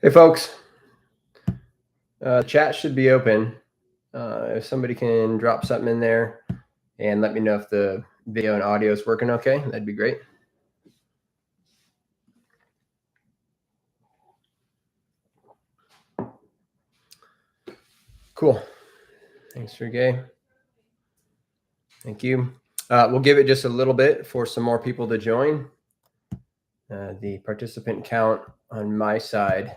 Hey folks, chat should be open. If somebody can drop something in there and let me know if the video and audio is working okay, that'd be great. Cool. Thanks, Sergey. Thank you. We'll give it just a little bit for some more people to join. The participant count on my side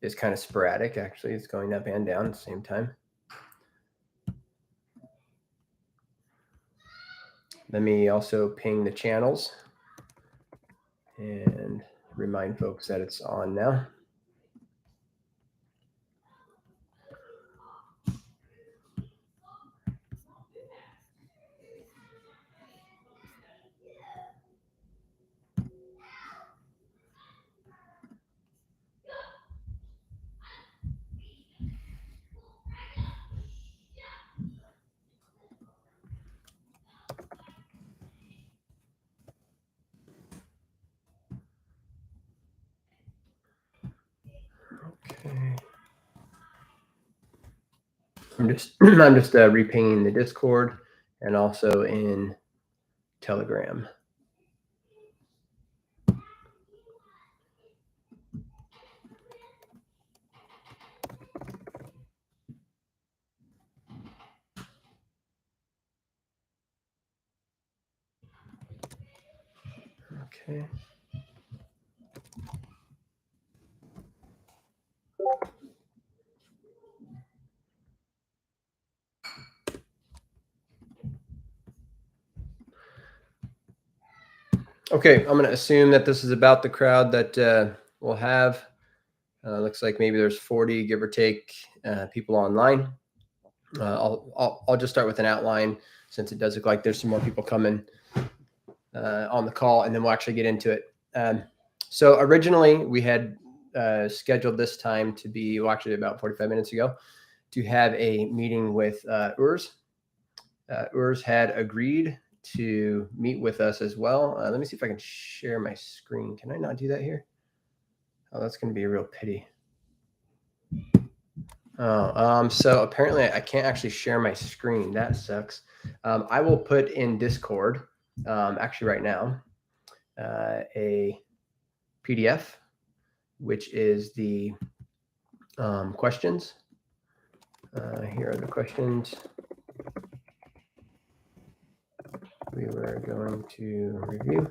is kind of sporadic, actually. It's going up and down at the same time. Let me also ping the channels and remind folks that it's on now. Okay. I'm just repinging the Discord and also in Telegram. Okay. Okay, I'm going to assume that this is about the crowd that we'll have. Looks like maybe there's 40, give or take, people online. I'll just start with an outline since it does look like there's some more people coming on the call, and then we'll actually get into it. So originally we had scheduled this time to be, well, actually about 45 minutes ago, to have a meeting with Urs. Urs had agreed to meet with us as well. Let me see if I can share my screen. Can I not do that here? Oh, that's going to be a real pity. Oh, so apparently I can't actually share my screen. That sucks. I will put in Discord, actually right now, a PDF, which is the questions. Here are the questions we were going to review.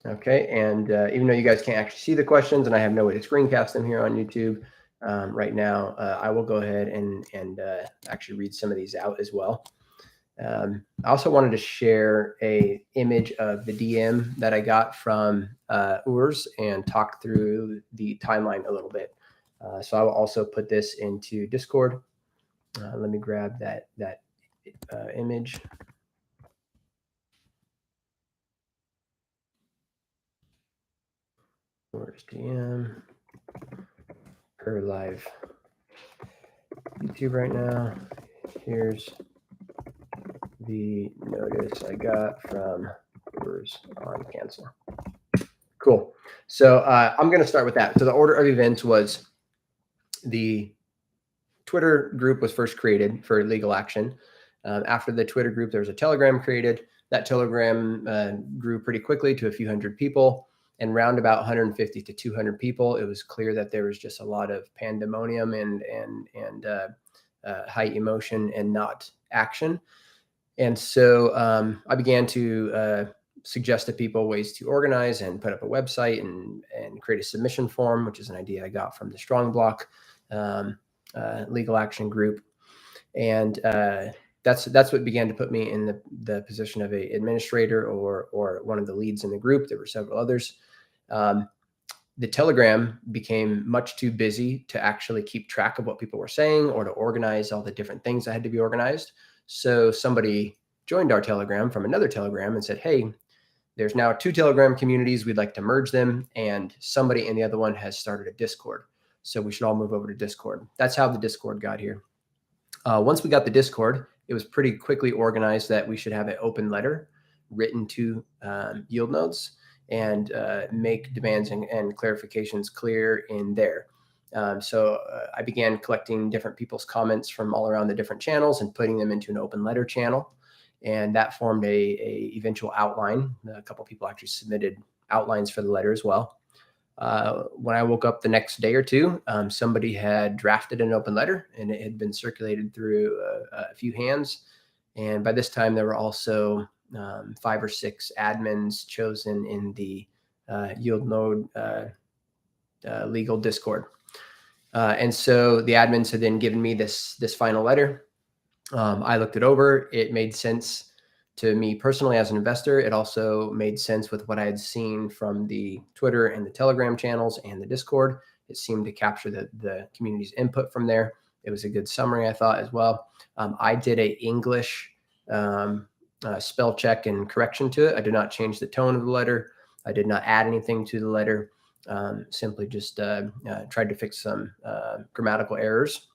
Okay, and even though you guys can't actually see the questions and I have no way to screencast them here on YouTube right now, I will go ahead and actually read some of these out as well. I also wanted to share a image of the DM that I got from Urs and talk through the timeline a little bit. So I will also put this into Discord. Let me grab that image. Urs DM per live YouTube right now. Here's the notice I got from Urs on cancel. Cool. So I'm going to start with that. So the order of events was the Twitter group was first created for legal action. After the Twitter group, there was a Telegram created. That Telegram grew pretty quickly to a few hundred people, and round about 150 to 200 people. It was clear that there was just a lot of pandemonium and high emotion and not action. And so I began to suggest to people ways to organize and put up a website and create a submission form, which is an idea I got from the Strong Block legal action group. And that's what began to put me in the position of a administrator or one of the leads in the group. There were several others. The Telegram became much too busy to actually keep track of what people were saying or to organize all the different things that had to be organized. So somebody joined our Telegram from another Telegram and said, hey, there's now 2 Telegram communities. We'd like to merge them. And somebody in the other one has started a Discord. So we should all move over to Discord. That's how the Discord got here. Once we got the Discord, it was pretty quickly organized that we should have an open letter written to YieldNodes. and make demands and clarifications clear in there. So I began collecting different people's comments from all around the different channels and putting them into an open letter channel. And that formed a eventual outline. A couple people actually submitted outlines for the letter as well. When I woke up the next day or two, somebody had drafted an open letter, and it had been circulated through a few hands. And by this time, there were also 5 or 6 admins chosen in the YieldNode legal Discord. And so the admins had then given me this final letter. I looked it over. It made sense to me personally as an investor. It also made sense with what I had seen from the Twitter and the Telegram channels and the Discord. It seemed to capture the community's input from there. It was a good summary, I thought, as well. I did a English spell check and correction to it. I did not change the tone of the letter. I did not add anything to the letter. Simply just tried to fix some grammatical errors.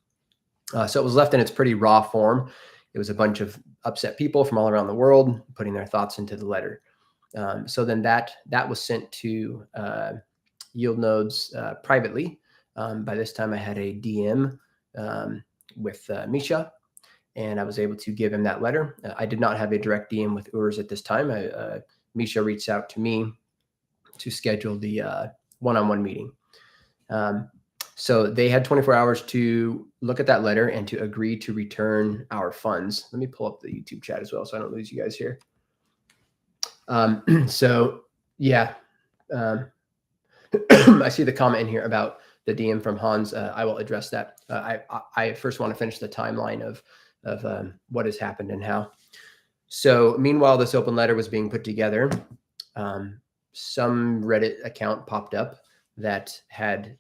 So it was left in its pretty raw form. It was a bunch of upset people from all around the world putting their thoughts into the letter. So then that was sent to YieldNodes privately. By this time, I had a DM with Misha, and I was able to give him that letter. I did not have a direct DM with Urs at this time. Misha reached out to me to schedule the one-on-one meeting. So they had 24 hours to look at that letter and to agree to return our funds. Let me pull up the YouTube chat as well so I don't lose you guys here. So yeah, I see the comment in here about the DM from Hans. I will address that. I first want to finish the timeline of what has happened and how. So meanwhile, this open letter was being put together. Some Reddit account popped up that had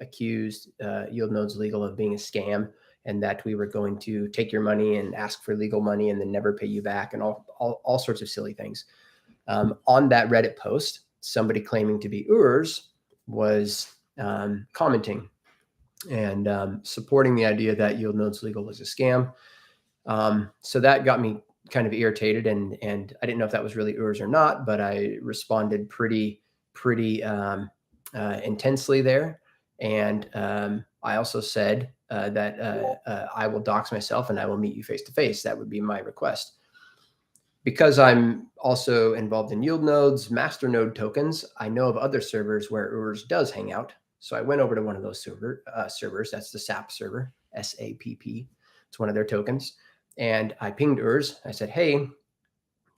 accused YieldNodes Legal of being a scam, and that we were going to take your money and ask for legal money and then never pay you back, and all sorts of silly things. On that Reddit post, somebody claiming to be Urs was commenting and supporting the idea that YieldNodes Legal was a scam. So that got me kind of irritated, and I didn't know if that was really Urs or not, but I responded pretty intensely there. And I also said that I will dox myself and I will meet you face to face. That would be my request. Because I'm also involved in YieldNodes masternode tokens, I know of other servers where Urs does hang out. So I went over to one of those servers. That's the SAP server, SAPP. It's one of their tokens. And I pinged Urs. I said, hey,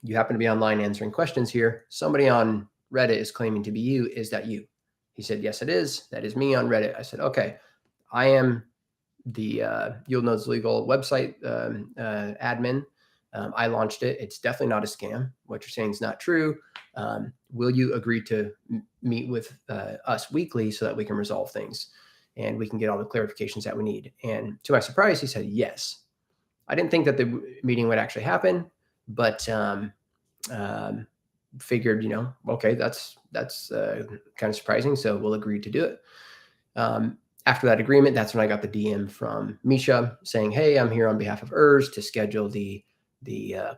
you happen to be online answering questions here. Somebody on Reddit is claiming to be you. Is that you? He said, yes, it is. That is me on Reddit. I said, okay, I am the YieldNodes Legal website admin. I launched it. It's definitely not a scam. What you're saying is not true. Will you agree to meet with us weekly so that we can resolve things and we can get all the clarifications that we need? And to my surprise, he said yes. I didn't think that the meeting would actually happen, but figured, okay, that's kind of surprising. So we'll agree to do it. After that agreement, that's when I got the DM from Misha saying, hey, I'm here on behalf of Urs to schedule the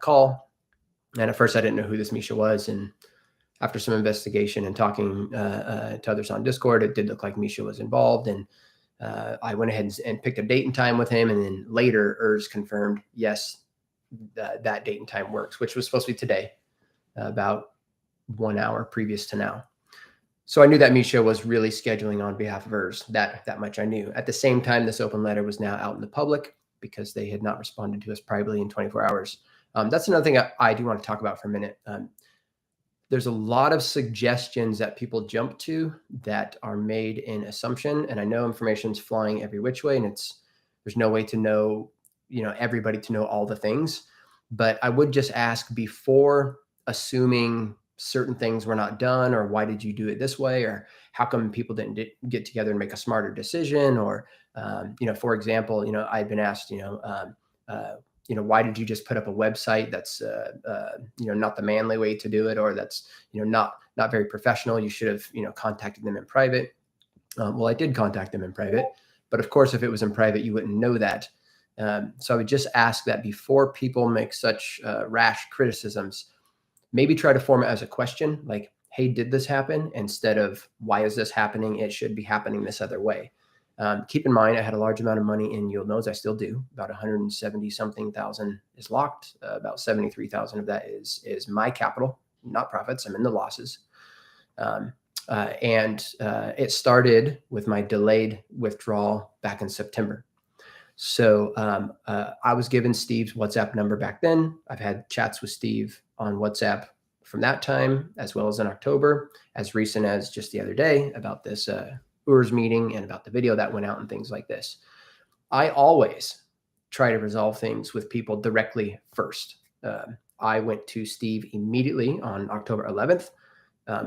call. And at first I didn't know who this Misha was. And after some investigation and talking to others on Discord, it did look like Misha was involved. And I went ahead and picked a date and time with him. And then later Urs confirmed, yes, that date and time works, which was supposed to be today, about 1 hour previous to now. So I knew that Misha was really scheduling on behalf of Urs. That much I knew. At the same time, this open letter was now out in the public because they had not responded to us privately in 24 hours. That's another thing I do want to talk about for a minute. There's a lot of suggestions that people jump to that are made in assumption. And I know information's flying every which way, and there's no way to know, everybody to know all the things. But I would just ask before assuming certain things were not done, or why did you do it this way, or how come people didn't get together and make a smarter decision, or for example, I've been asked, why did you just put up a website that's not the manly way to do it, or that's not very professional? You should have contacted them in private. Well, I did contact them in private, but of course, if it was in private, you wouldn't know that. So I would just ask that before people make such rash criticisms, maybe try to form it as a question, like, hey, did this happen? Instead of, why is this happening? It should be happening this other way. Keep in mind, I had a large amount of money in YieldNodes. I still do. About 170 something thousand is locked. About 73,000 of that is my capital, not profits. I'm in the losses. It started with my delayed withdrawal back in September. So I was given Steve's WhatsApp number back then. I've had chats with Steve on WhatsApp from that time, as well as in October, as recent as just the other day, about this URS meeting and about the video that went out and things like this. I always try to resolve things with people directly first. I went to Steve immediately on October 11th,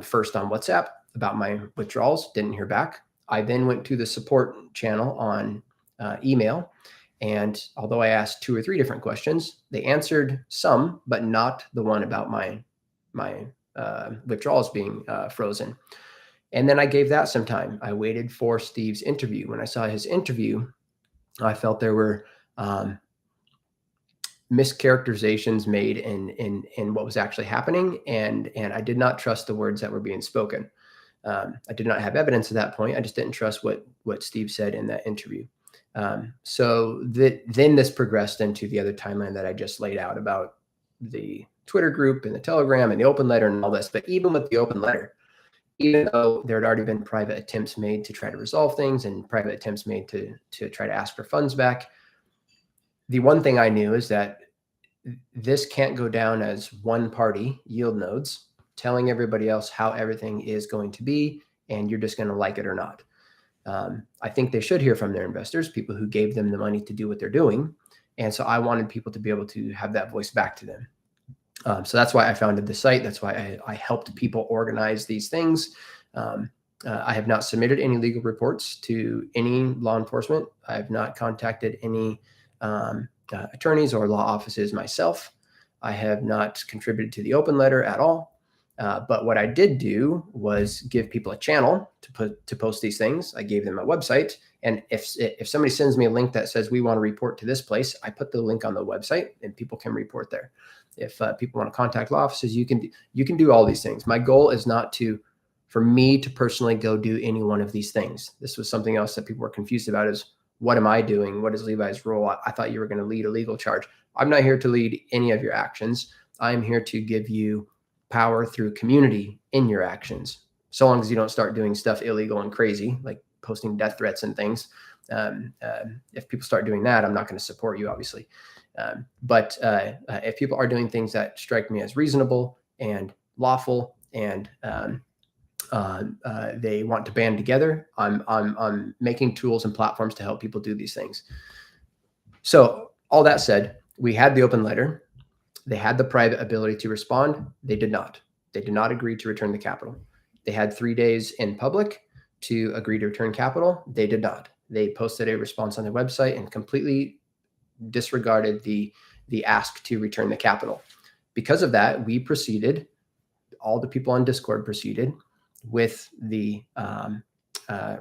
first on WhatsApp about my withdrawals, didn't hear back. I then went to the support channel on email. And although I asked 2 or 3 different questions, they answered some, but not the one about my withdrawals being frozen. And then I gave that some time. I waited for Steve's interview. When I saw his interview, I felt there were mischaracterizations made in what was actually happening, and I did not trust the words that were being spoken. I did not have evidence at that point. I just didn't trust what Steve said in that interview. So then this progressed into the other timeline that I just laid out about the Twitter group and the Telegram and the open letter and all this. But even with the open letter, even though there had already been private attempts made to try to resolve things and private attempts made to try to ask for funds back, the one thing I knew is that this can't go down as one party, YieldNodes, telling everybody else how everything is going to be, and you're just going to like it or not. I think they should hear from their investors, people who gave them the money to do what they're doing. And so I wanted people to be able to have that voice back to them. So that's why I founded the site. That's why I helped people organize these things. I have not submitted any legal reports to any law enforcement. I have not contacted any attorneys or law offices myself. I have not contributed to the open letter at all. But what I did do was give people a channel to post these things. I gave them a website. And if somebody sends me a link that says we want to report to this place, I put the link on the website and people can report there. If people want to contact law offices, you can do all these things. My goal is not for me to personally go do any one of these things. This was something else that people were confused about, is what am I doing? What is Levi's role? I thought you were going to lead a legal charge. I'm not here to lead any of your actions. I'm here to give you power through community in your actions. So long as you don't start doing stuff illegal and crazy, like posting death threats and things. If people start doing that, I'm not going to support you, obviously. But if people are doing things that strike me as reasonable and lawful, and they want to band together, I'm making tools and platforms to help people do these things. So all that said, we had the open letter. They had the private ability to respond. They did not. They did not agree to return the capital. They had 3 days in public to agree to return capital. They did not. They posted a response on their website and completely disregarded the ask to return the capital. Because of that, we proceeded, all the people on Discord proceeded with the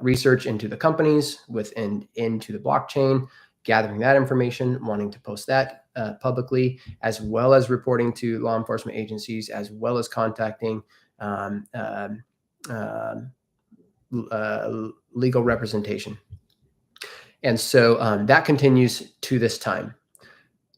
research into the companies, into the blockchain, gathering that information, wanting to post that publicly, as well as reporting to law enforcement agencies, as well as contacting legal representation. And so that continues to this time.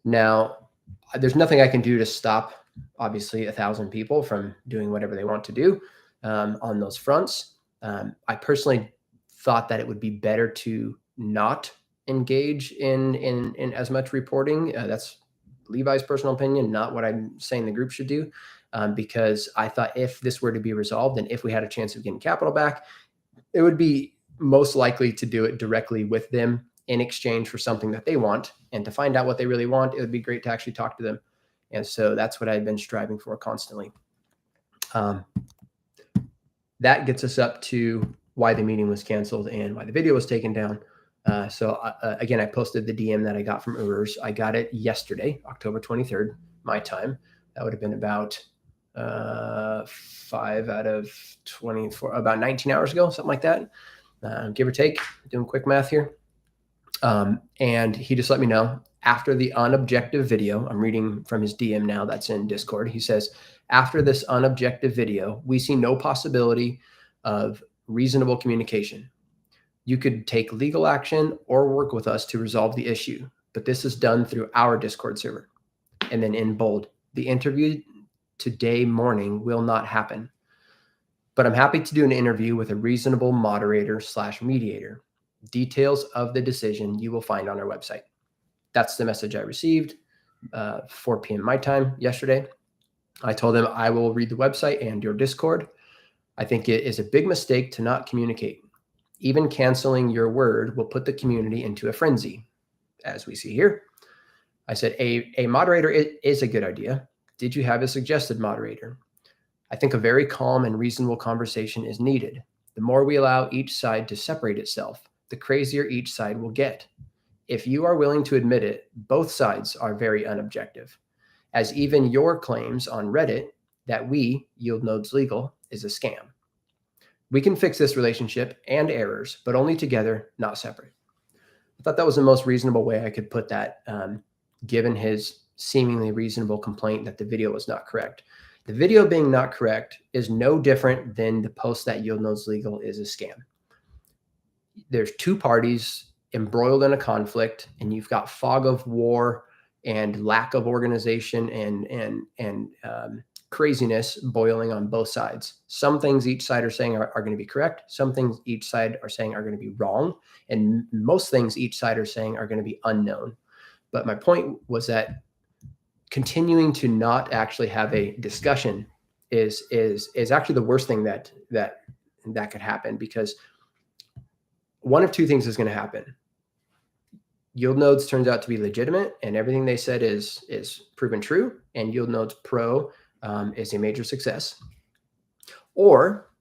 Now, there's nothing I can do to stop, obviously, 1,000 people from doing whatever they want to do on those fronts. I personally thought that it would be better to not engage in as much reporting. That's Levi's personal opinion, not what I'm saying the group should do, because I thought if this were to be resolved and if we had a chance of getting capital back, it would be most likely to do it directly with them in exchange for something that they want. And to find out what they really want, it would be great to actually talk to them. And so that's what I've been striving for constantly. That gets us up to why the meeting was canceled and why the video was taken down. Again, I posted the DM that I got from URS. I got it yesterday, October 23rd, my time. That would have been about 5 out of 24, about 19 hours ago, something like that, give or take, doing quick math here. And he just let me know after the unobjective video, I'm reading from his DM now that's in Discord. He says, after this unobjective video, we see no possibility of reasonable communication. You could take legal action or work with us to resolve the issue, but this is done through our Discord server. And then in bold, the interview today morning will not happen. But I'm happy to do an interview with a reasonable moderator/mediator. Details of the decision you will find on our website. That's the message I received 4 p.m. my time yesterday. I told them I will read the website and your Discord. I think it is a big mistake to not communicate. Even canceling your word will put the community into a frenzy, as we see here. I said, a moderator is a good idea. Did you have a suggested moderator? I think a very calm and reasonable conversation is needed. The more we allow each side to separate itself, the crazier each side will get. If you are willing to admit it, both sides are very unobjective, as even your claims on Reddit that we, YieldNodes Legal, is a scam. We can fix this relationship and errors, but only together, not separate. I thought that was the most reasonable way I could put that, given his seemingly reasonable complaint that the video was not correct. The video being not correct is no different than the post that YieldNodes Legal is a scam. There's two parties embroiled in a conflict, and you've got fog of war and lack of organization and craziness boiling on both sides. Some things each side are saying are going to be correct. Some things each side are saying are going to be wrong. And most things each side are saying are going to be unknown. But my point was that continuing to not actually have a discussion is actually the worst thing that could happen, because one of two things is going to happen. YieldNodes turns out to be legitimate and everything they said is proven true, and YieldNodes Pro is a major success, or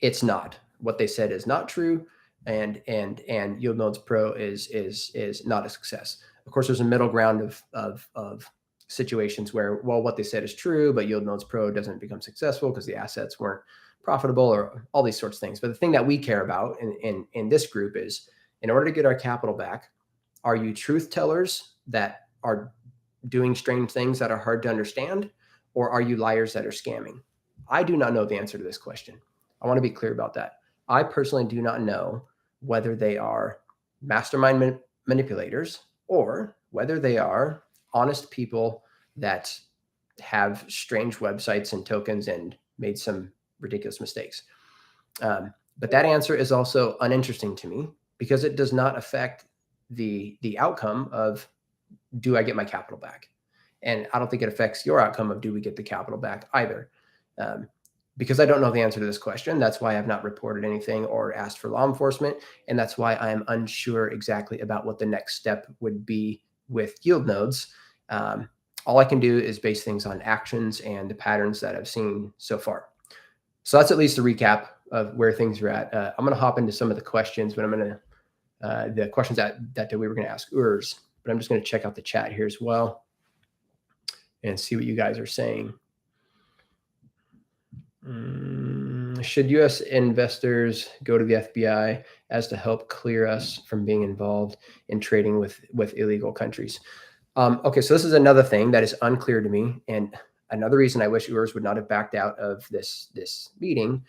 it's not. What they said is not true, and YieldNodes Pro is not a success. Of course, there's a middle ground of situations where, well, what they said is true, but YieldNodes Pro doesn't become successful because the assets weren't profitable, or all these sorts of things. But the thing that we care about in this group is, in order to get our capital back, are you truth tellers that are doing strange things that are hard to understand, or are you liars that are scamming? I do not know the answer to this question. I want to be clear about that. I personally do not know whether they are mastermind manipulators or whether they are honest people that have strange websites and tokens and made some ridiculous mistakes. But that answer is also uninteresting to me, because it does not affect the outcome of, do I get my capital back? And I don't think it affects your outcome of, do we get the capital back either? Because I don't know the answer to this question. That's why I've not reported anything or asked for law enforcement. And that's why I am unsure exactly about what the next step would be with YieldNodes. All I can do is base things on actions and the patterns that I've seen so far. So that's at least a recap of where things are at. I'm going to hop into some of the questions, but I'm going to the questions that we were going to ask Urs, but I'm just going to check out the chat here as well and see what you guys are saying. Should U.S. investors go to the FBI as to help clear us from being involved in trading with illegal countries? Okay, so this is another thing that is unclear to me, and another reason I wish Urs would not have backed out of this meeting.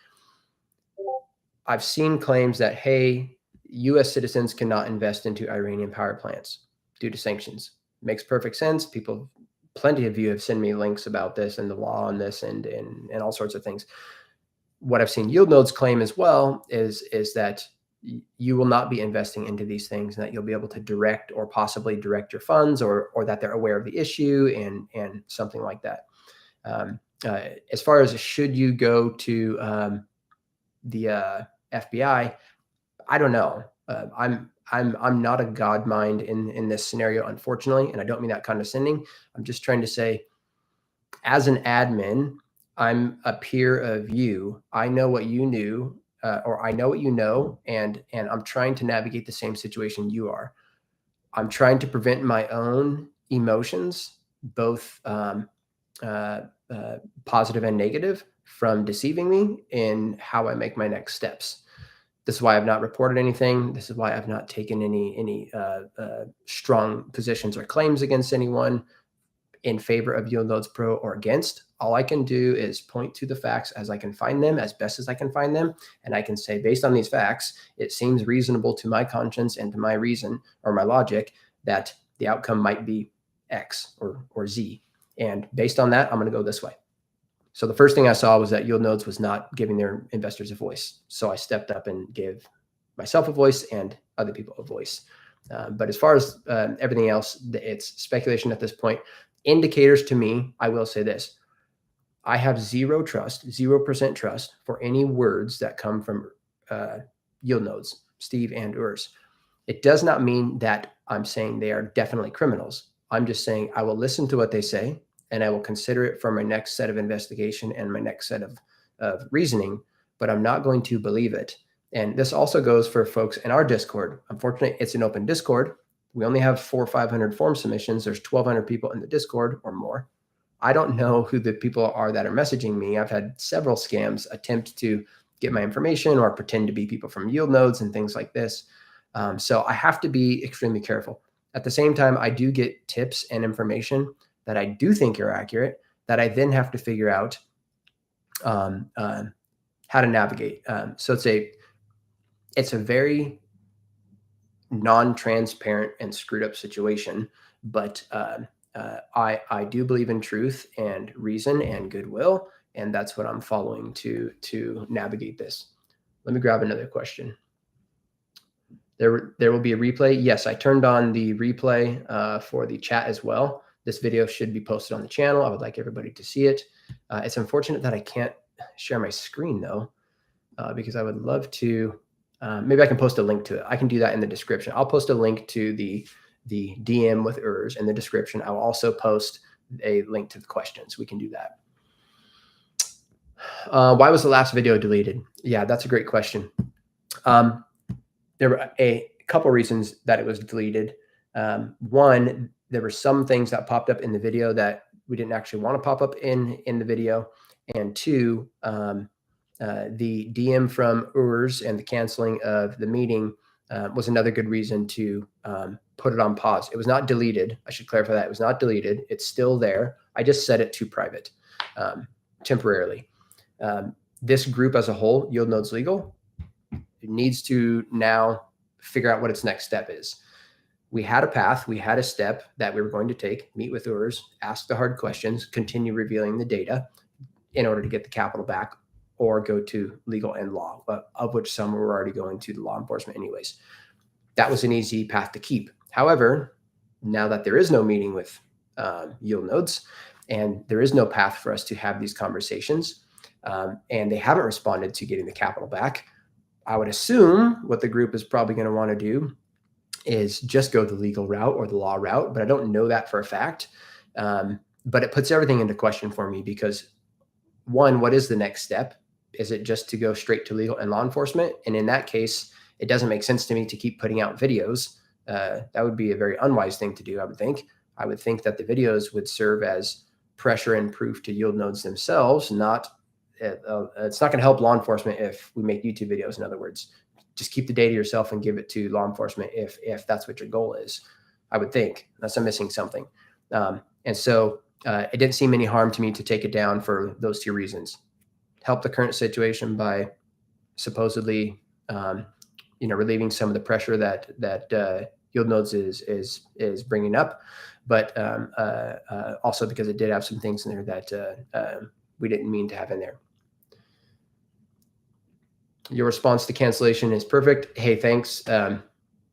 I've seen claims that, hey, U.S. citizens cannot invest into Iranian power plants due to sanctions. Makes perfect sense. People, plenty of you have sent me links about this and the law on this and all sorts of things. What I've seen YieldNodes claim as well is that you will not be investing into these things, and that you'll be able to direct or possibly direct your funds, or that they're aware of the issue and something like that. As far as should you go to the FBI, I don't know. I'm not a god mind in this scenario, unfortunately, and I don't mean that condescending. I'm just trying to say, as an admin, I'm a peer of you. I know what you knew, or I know what you know, and I'm trying to navigate the same situation you are. I'm trying to prevent my own emotions, both positive and negative, from deceiving me in how I make my next steps. This is why I've not reported anything. This is why I've not taken any strong positions or claims against anyone in favor of YieldNodes Pro or against. All I can do is point to the facts as I can find them, as best as I can find them. And I can say, based on these facts, it seems reasonable to my conscience and to my reason or my logic that the outcome might be X or Z. And based on that, I'm going to go this way. So the first thing I saw was that YieldNodes was not giving their investors a voice. So I stepped up and gave myself a voice and other people a voice. But as far as everything else, it's speculation at this point. Indicators to me, I will say this. I have 0% trust for any words that come from YieldNodes, Steve and Urs. It does not mean that I'm saying they are definitely criminals. I'm just saying I will listen to what they say, and I will consider it for my next set of investigation and my next set of reasoning, but I'm not going to believe it. And this also goes for folks in our Discord. Unfortunately, it's an open Discord. We only have 400 or 500 form submissions. There's 1,200 people in the Discord or more. I don't know who the people are that are messaging me. I've had several scams attempt to get my information or pretend to be people from YieldNodes and things like this. So I have to be extremely careful. At the same time, I do get tips and information that I do think are accurate that I then have to figure out how to navigate. So it's a very non-transparent and screwed up situation, but I do believe in truth and reason and goodwill, and that's what I'm following to navigate this. Let me grab another question. There will be a replay. Yes, I turned on the replay for the chat as well. This video should be posted on the channel. I would like everybody to see it. It's unfortunate that I can't share my screen though, because I would love to. Maybe I can post a link to it. I can do that in the description. I'll post a link to the DM with Urs in the description. I will also post a link to the questions. We can do that. Why was the last video deleted? Yeah, that's a great question. There were a couple reasons that it was deleted. One, there were some things that popped up in the video that we didn't actually want to pop up in the video. And two, the DM from Urs and the canceling of the meeting was another good reason to put it on pause. It was not deleted. I should clarify that. It was not deleted. It's still there. I just set it to private temporarily. This group as a whole, YieldNodes Legal, it needs to now figure out what its next step is. We had a path. We had a step that we were going to take, meet with Urs, ask the hard questions, continue revealing the data in order to get the capital back, or go to legal and law, of which some were already going to the law enforcement anyways. That was an easy path to keep. However, now that there is no meeting with YieldNodes and there is no path for us to have these conversations, and they haven't responded to getting the capital back, I would assume what the group is probably going to want to do is just go the legal route or the law route, but I don't know that for a fact. But it puts everything into question for me because, one, what is the next step? Is it just to go straight to legal and law enforcement? And in that case, it doesn't make sense to me to keep putting out videos. That would be a very unwise thing to do, I would think. I would think that the videos would serve as pressure and proof to YieldNodes themselves. It's not going to help law enforcement if we make YouTube videos, in other words. Just keep the data yourself and give it to law enforcement if that's what your goal is, I would think. Unless I'm missing something. And so it didn't seem any harm to me to take it down for those two reasons. Help the current situation by supposedly, relieving some of the pressure that YieldNodes is bringing up, but also because it did have some things in there that we didn't mean to have in there. Your response to cancellation is perfect. Hey, thanks. I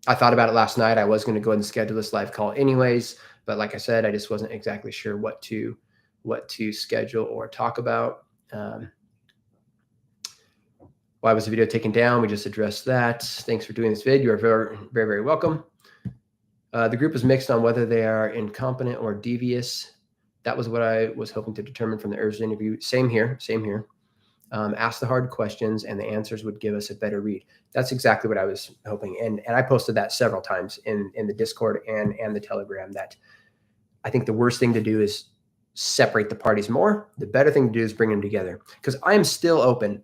thought about it last night. I was going to go ahead and schedule this live call anyways, but like I said, I just wasn't exactly sure what to schedule or talk about. Why was the video taken down? We just addressed that. Thanks for doing this vid. You are very, very, very welcome. The group is mixed on whether they are incompetent or devious. That was what I was hoping to determine from the Urs interview. Same here. Ask the hard questions and the answers would give us a better read. That's exactly what I was hoping. And I posted that several times in the Discord and the Telegram, that I think the worst thing to do is separate the parties more. The better thing to do is bring them together, because I'm still open.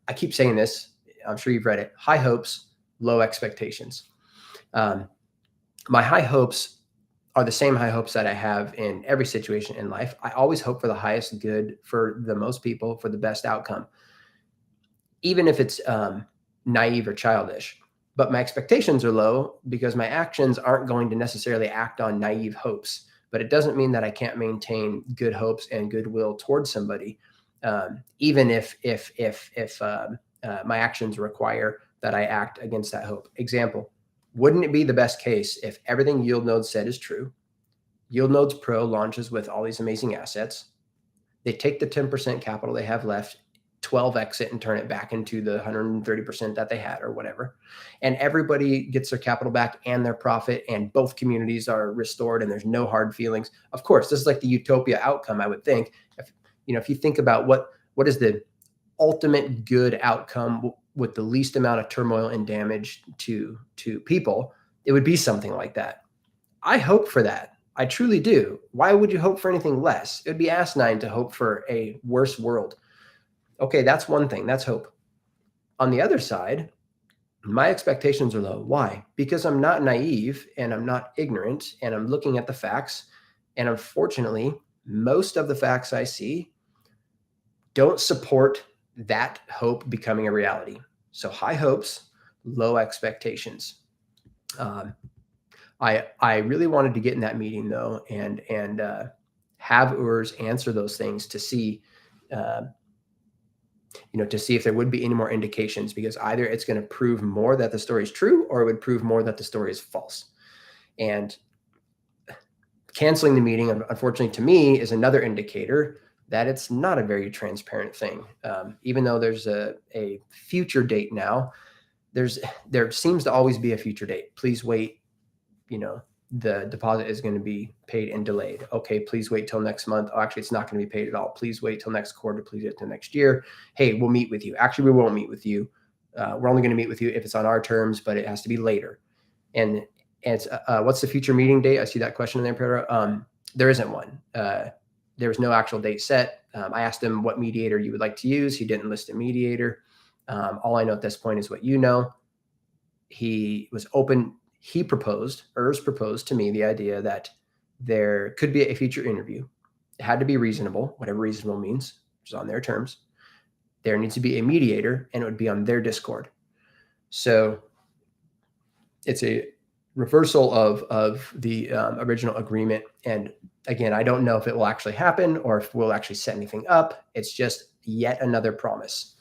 I keep saying this I'm sure you've read it. High hopes, low expectations. My high hopes are the same high hopes that I have in every situation in life. I always hope for the highest good for the most people, for the best outcome, even if it's naive or childish. But my expectations are low because my actions aren't going to necessarily act on naive hopes. But it doesn't mean that I can't maintain good hopes and goodwill towards somebody, even if my actions require that I act against that hope. Example: wouldn't it be the best case if everything YieldNodes said is true? YieldNodes Pro launches with all these amazing assets. They take the 10% capital they have left, 12x it and turn it back into the 130% that they had or whatever. And everybody gets their capital back and their profit, and both communities are restored and there's no hard feelings. Of course, this is like the utopia outcome, I would think. If you think about what is the ultimate good outcome with the least amount of turmoil and damage to people, it would be something like that. I hope for that. I truly do. Why would you hope for anything less? It would be asinine to hope for a worse world. Okay, that's one thing. That's hope. On the other side, my expectations are low. Why? Because I'm not naive and I'm not ignorant and I'm looking at the facts. And unfortunately, most of the facts I see don't support that hope becoming a reality. So high hopes, low expectations. I really wanted to get in that meeting though, and have Urs answer those things to see, to see if there would be any more indications, because either it's going to prove more that the story is true or it would prove more that the story is false. And canceling the meeting, unfortunately to me, is another indicator that it's not a very transparent thing. Even though there's a future date now, there seems to always be a future date. Please wait. The deposit is going to be paid and delayed. Okay, please wait till next month. Oh, actually, it's not going to be paid at all. Please wait till next quarter. Please wait till next year. Hey, we'll meet with you. Actually, we won't meet with you. We're only going to meet with you if it's on our terms, but it has to be later. And it's what's the future meeting date? I see that question in there, Pedro. There isn't one. There was no actual date set. I asked him what mediator you would like to use. He didn't list a mediator. All I know at this point is what you know. He was open. Urs proposed to me the idea that there could be a future interview. It had to be reasonable, whatever reasonable means, which is on their terms. There needs to be a mediator, and it would be on their Discord. So it's a reversal of the original agreement. And again, I don't know if it will actually happen or if we'll actually set anything up. It's just yet another promise.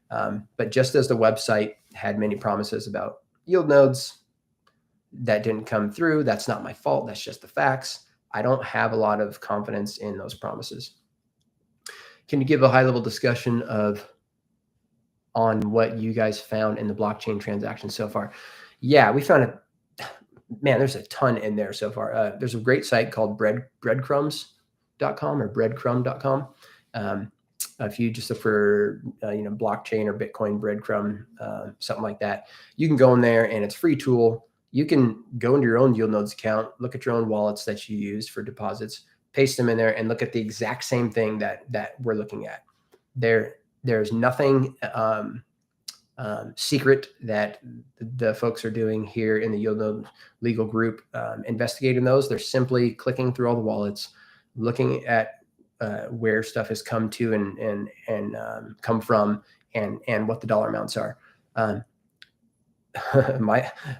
But just as the website had many promises about YieldNodes that didn't come through, that's not my fault. That's just the facts. I don't have a lot of confidence in those promises. Can you give a high-level discussion on what you guys found in the blockchain transaction so far? Yeah, we found man, there's a ton in there so far. There's a great site called breadcrumbs.com or breadcrumb.com. If you just look for, blockchain or Bitcoin breadcrumb, something like that, you can go in there and it's a free tool. You can go into your own YieldNodes account, look at your own wallets that you use for deposits, paste them in there and look at the exact same thing that we're looking at. There's nothing secret that the folks are doing here in the YieldNode legal group investigating those. They're simply clicking through all the wallets, looking at where stuff has come to and come from and what the dollar amounts are.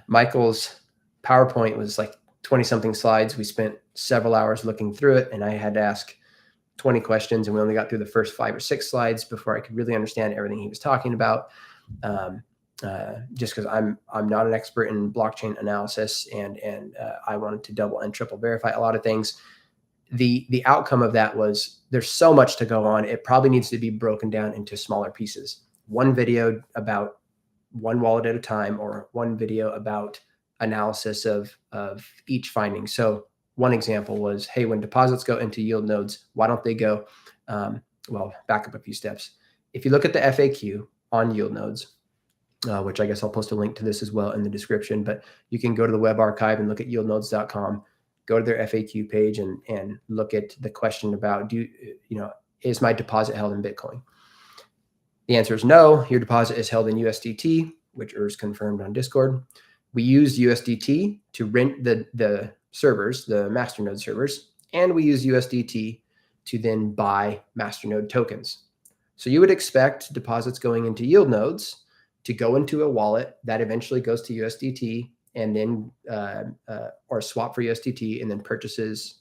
Michael's PowerPoint was like 20 something slides. We spent several hours looking through it and I had to ask 20 questions and we only got through the first 5 or 6 slides before I could really understand everything he was talking about. Just because I'm not an expert in blockchain analysis and I wanted to double and triple verify a lot of things. The outcome of that was there's so much to go on. It probably needs to be broken down into smaller pieces. One video about one wallet at a time, or one video about analysis of each finding. So one example was, hey, when deposits go into YieldNodes, why don't they go, well, back up a few steps. If you look at the FAQ on YieldNodes, which I guess I'll post a link to this as well in the description, but you can go to the web archive and look at yieldnodes.com, go to their FAQ page and look at the question about, is my deposit held in Bitcoin? The answer is no. Your deposit is held in USDT, which is confirmed on Discord. We use USDT to rent the servers, the masternode servers, and we use USDT to then buy masternode tokens. So you would expect deposits going into YieldNodes to go into a wallet that eventually goes to USDT and then or swap for USDT and then purchases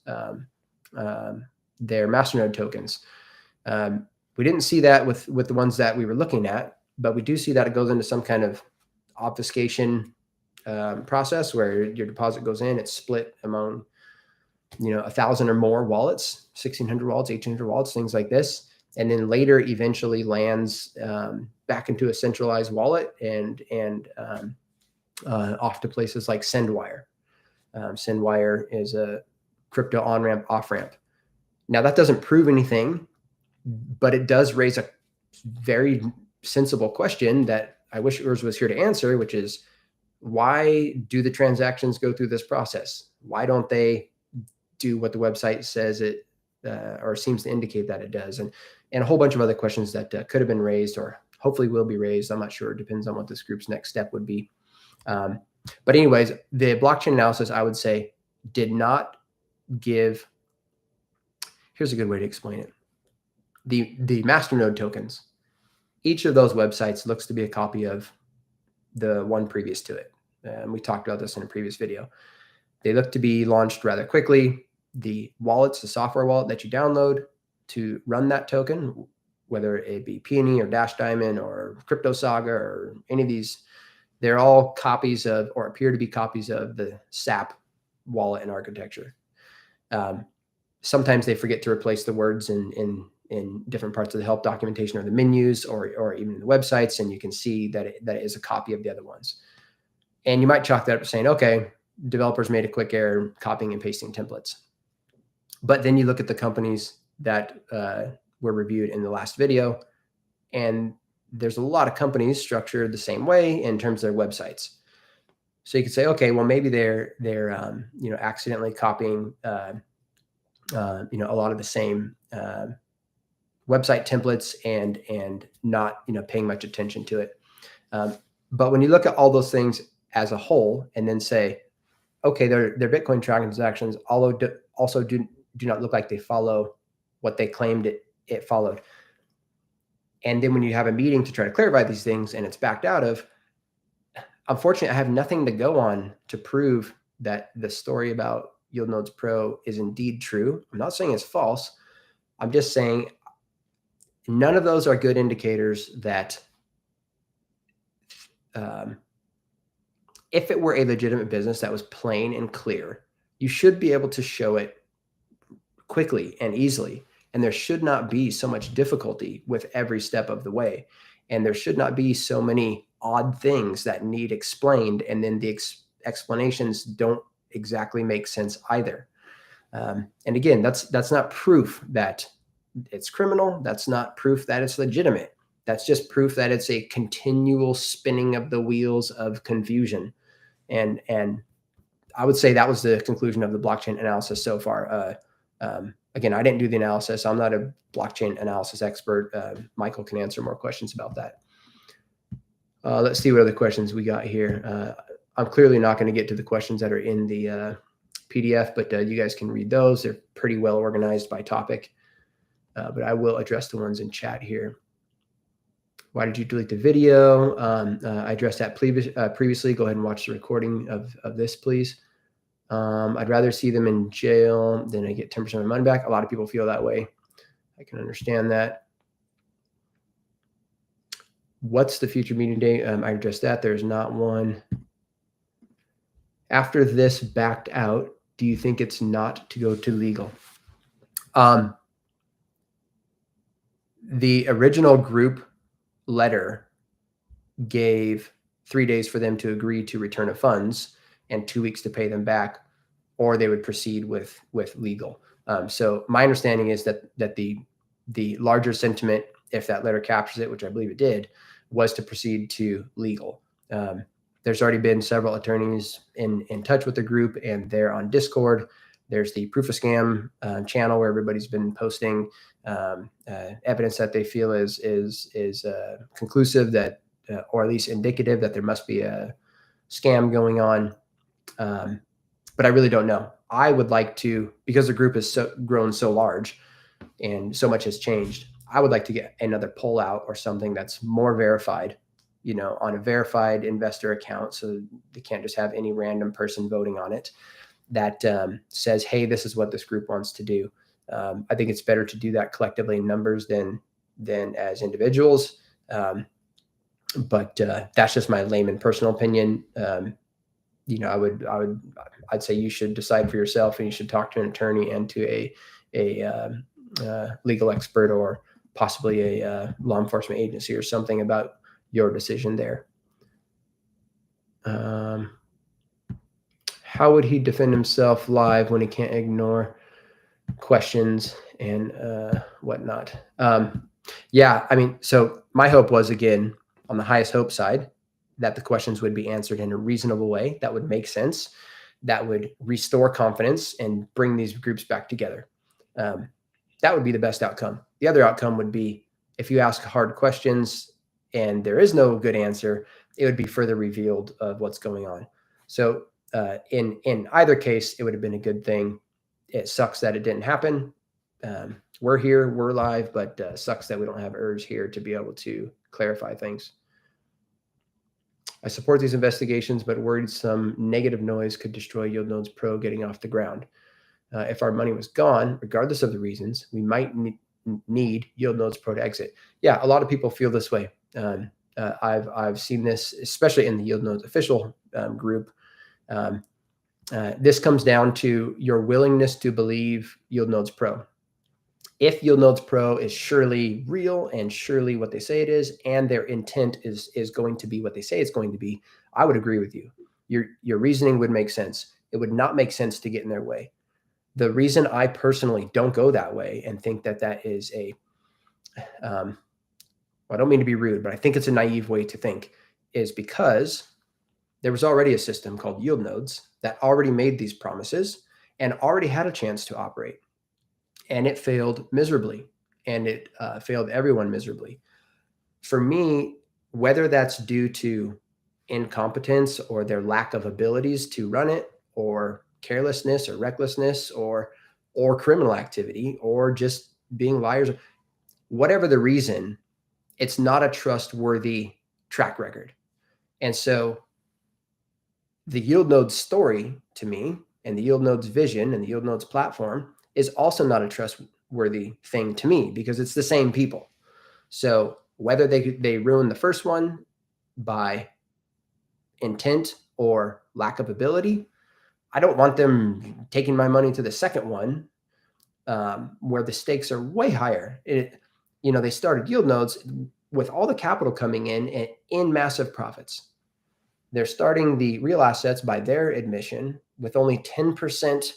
their masternode tokens. We didn't see that with the ones that we were looking at, but we do see that it goes into some kind of obfuscation process where your deposit goes in, it's split among 1,000 or more wallets, 1,600 wallets, 1,800 wallets, things like this, and then later eventually lands back into a centralized wallet and off to places like SendWire. SendWire is a crypto on-ramp, off-ramp. Now that doesn't prove anything, but it does raise a very sensible question that I wish Urs was here to answer, which is, why do the transactions go through this process? Why don't they do what the website says it or seems to indicate that it does? And a whole bunch of other questions that could have been raised or hopefully will be raised. I'm not sure. It depends on what this group's next step would be. But anyways, the blockchain analysis, I would say, did not give, here's a good way to explain it. The masternode tokens, each of those websites looks to be a copy of the one previous to it. And we talked about this in a previous video. They look to be launched rather quickly. The wallets, the software wallet that you download to run that token, whether it be Peony or Dash Diamond or Crypto Saga or any of these, they're all copies of, or appear to be copies of, the SAP wallet and architecture. Sometimes they forget to replace the words in different parts of the help documentation or the menus or even the websites, and you can see that it is a copy of the other ones. And you might chalk that up to saying, okay, developers made a quick error copying and pasting templates. But then you look at the companies that were reviewed in the last video, and there's a lot of companies structured the same way in terms of their websites. So you could say, okay, well, maybe they're accidentally copying a lot of the same website templates and not also much attention to it. But when you look at all those things as a whole and then say, okay, their Bitcoin transactions also do not look like they follow what they claimed it followed. And then when you have a meeting to try to clarify these things and it's backed out of, unfortunately, I have nothing to go on to prove that the story about YieldNodes Pro is indeed true. I'm not saying it's false. I'm just saying none of those are good indicators that if it were a legitimate business that was plain and clear, you should be able to show it quickly and easily. And there should not be so much difficulty with every step of the way. And there should not be so many odd things that need explained. And then the explanations don't exactly make sense either. And again, that's not proof that it's criminal. That's not proof that it's legitimate. That's just proof that it's a continual spinning of the wheels of confusion. And I would say that was the conclusion of the blockchain analysis so far. Again, I didn't do the analysis. I'm not a blockchain analysis expert. Michael can answer more questions about that. Let's see what other questions we got here. I'm clearly not going to get to the questions that are in the PDF, but you guys can read those. They're pretty well organized by topic. But I will address the ones in chat here. Why did you delete the video? I addressed that previously. Go ahead and watch the recording of this, please. I'd rather see them in jail than I get 10% of my money back. A lot of people feel that way. I can understand that. What's the future meeting date? I addressed that. There's not one. After this backed out, do you think it's not to go to legal? The original group letter gave 3 days for them to agree to return of funds and 2 weeks to pay them back, or they would proceed with legal. So my understanding is that the larger sentiment, if that letter captures it, which I believe it did, was to proceed to legal. There's already been several attorneys in touch with the group, and they're on Discord. There's the proof of scam channel where everybody's been posting evidence that they feel is conclusive that, or at least indicative that there must be a scam going on. But I really don't know. I would like to, because the group has grown so large and so much has changed, I would like to get another poll out or something that's more verified, you know, on a verified investor account. So they can't just have any random person voting on it that says, hey, this is what this group wants to do. I think it's better to do that collectively in numbers than as individuals. But that's just my layman personal opinion. You know, I'd say you should decide for yourself, and you should talk to an attorney and to a legal expert or possibly a law enforcement agency or something about your decision there. How would he defend himself live when he can't ignore questions and whatnot? Yeah, I mean, so my hope was, again, on the highest hope side, that the questions would be answered in a reasonable way that would make sense, that would restore confidence and bring these groups back together. That would be the best outcome. The other outcome would be if you ask hard questions and there is no good answer, it would be further revealed of what's going on. So in either case, it would have been a good thing. It sucks that it didn't happen. We're here, we're live, but sucks that we don't have ERS here to be able to clarify things. I support these investigations, but worried some negative noise could destroy YieldNodes Pro getting off the ground. If our money was gone, regardless of the reasons, we might need YieldNodes Pro to exit. Yeah, a lot of people feel this way. I've seen this, especially in the YieldNodes official group. This comes down to your willingness to believe YieldNodes Pro. If YieldNodes Pro is surely real and surely what they say it is, and their intent is going to be what they say it's going to be, I would agree with you. Your reasoning would make sense. It would not make sense to get in their way. The reason I personally don't go that way and think that that is a, I don't mean to be rude, but I think it's a naive way to think, is because there was already a system called YieldNodes that already made these promises and already had a chance to operate. And it failed miserably, and it failed everyone miserably. For me, whether that's due to incompetence or their lack of abilities to run it, or carelessness or recklessness, or criminal activity, or just being liars, whatever the reason, it's not a trustworthy track record. And so the YieldNodes story to me, and the YieldNodes vision and the YieldNodes platform is also not a trustworthy thing to me, because it's the same people. So whether they ruin the first one by intent or lack of ability, I don't want them taking my money to the second one, where the stakes are way higher. They started YieldNodes with all the capital coming in massive profits. They're starting the real assets, by their admission, with only 10%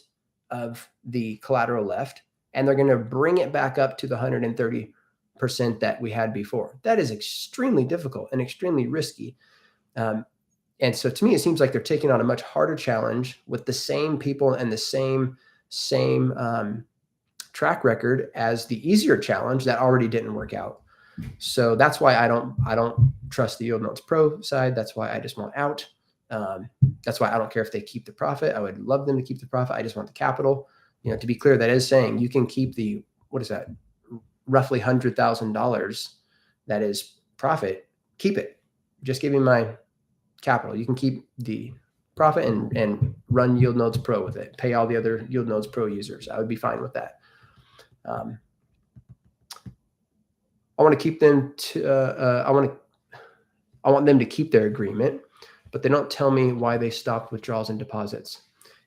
of the collateral left, and they're going to bring it back up to the 130% that we had before. That is extremely difficult and extremely risky. And so to me, it seems like they're taking on a much harder challenge with the same people and the same track record as the easier challenge that already didn't work out. So that's why I don't trust the YieldNodes Pro side. That's why I just want out. That's why I don't care if they keep the profit. I would love them to keep the profit. I just want the capital. To be clear, that is saying you can keep the, what is that, roughly $100,000 that is profit. Keep it. Just give me my capital. You can keep the profit and run YieldNodes Pro with it. Pay all the other YieldNodes Pro users. I would be fine with that. I want to keep them to. I want them to keep their agreement, but they don't tell me why they stopped withdrawals and deposits.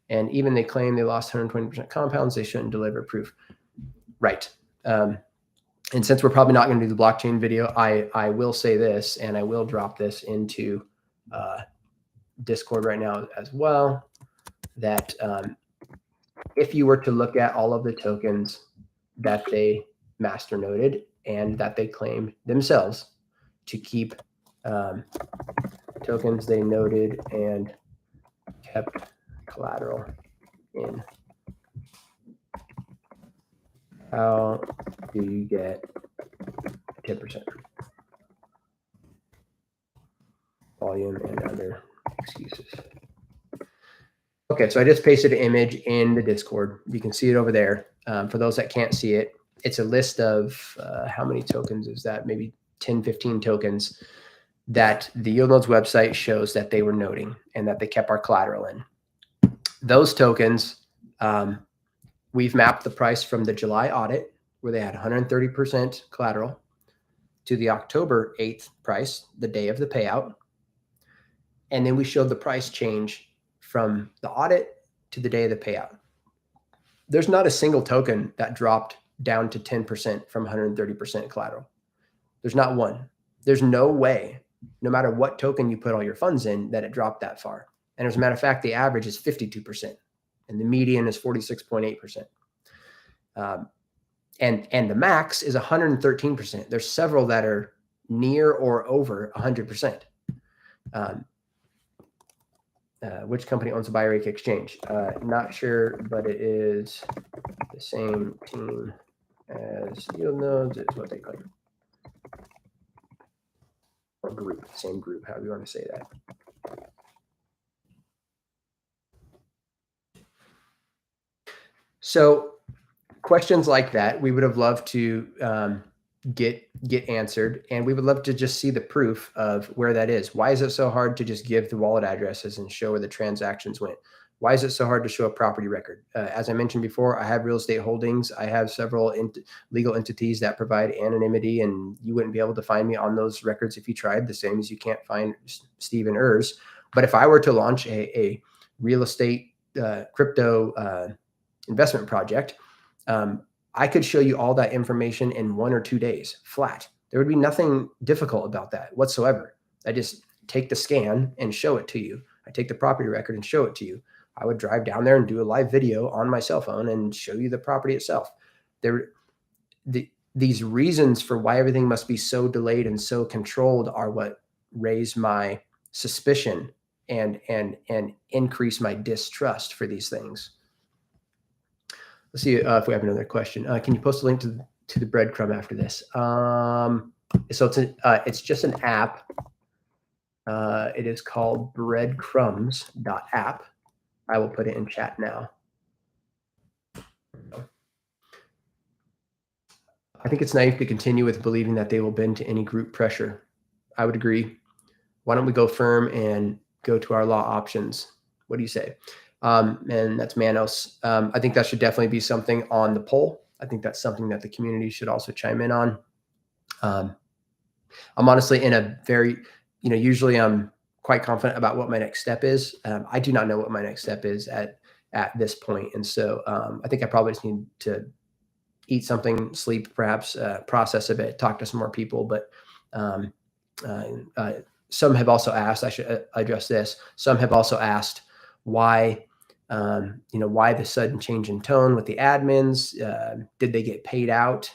And even they claim they lost 120% compounds, they shouldn't deliver proof. Right. And since we're probably not going to do the blockchain video, I will say this, and I will drop this into Discord right now as well, that if you were to look at all of the tokens that they masternoded and that they claimed themselves to keep, tokens they noted and kept collateral in How do you get 10% volume and other excuses? Okay, so I just pasted an image in the Discord. You can see it over there. For those that can't see it, it's a list of how many tokens is that? Maybe 10, 15 tokens that the YieldNodes website shows that they were noting and that they kept our collateral in. Those tokens, we've mapped the price from the July audit, where they had 130% collateral, to the October 8th price, the day of the payout. And then we showed the price change from the audit to the day of the payout. There's not a single token that dropped down to 10% from 130% collateral. There's not one. There's no way, no matter what token you put all your funds in, that it dropped that far. And as a matter of fact, the average is 52%, and the median is 46.8%. And the max is 113%. There's several that are near or over 100%. Which company owns the Byrake exchange? Not sure, but it is the same team as YieldNodes, is what they claim. Or group, same group, however you want to say that. So questions like that, we would have loved to get answered, and we would love to just see the proof of where that is. Why is it so hard to just give the wallet addresses and show where the transactions went? Why is it so hard to show a property record? As I mentioned before, I have real estate holdings. I have several legal entities that provide anonymity, and you wouldn't be able to find me on those records if you tried, the same as you can't find Stephen Ers. But if I were to launch a real estate crypto investment project, I could show you all that information in 1 or 2 days flat. There would be nothing difficult about that whatsoever. I just take the scan and show it to you. I take the property record and show it to you. I would drive down there and do a live video on my cell phone and show you the property itself. These reasons for why everything must be so delayed and so controlled are what raise my suspicion and increase my distrust for these things. Let's see if we have another question. Can you post a link to the breadcrumb after this? So it's just an app. It is called breadcrumbs.app. I will put it in chat now. I think it's naive to continue with believing that they will bend to any group pressure. I would agree. Why don't we go firm and go to our law options? What do you say? And that's Manos. I think that should definitely be something on the poll. I think that's something that the community should also chime in on. I'm honestly in a very, usually I'm quite confident about what my next step is. I do not know what my next step is at this point. And so I think I probably just need to eat something, sleep, perhaps process a bit, talk to some more people. But some have also asked, I should address this. Some have also asked why, why the sudden change in tone with the admins? Did they get paid out?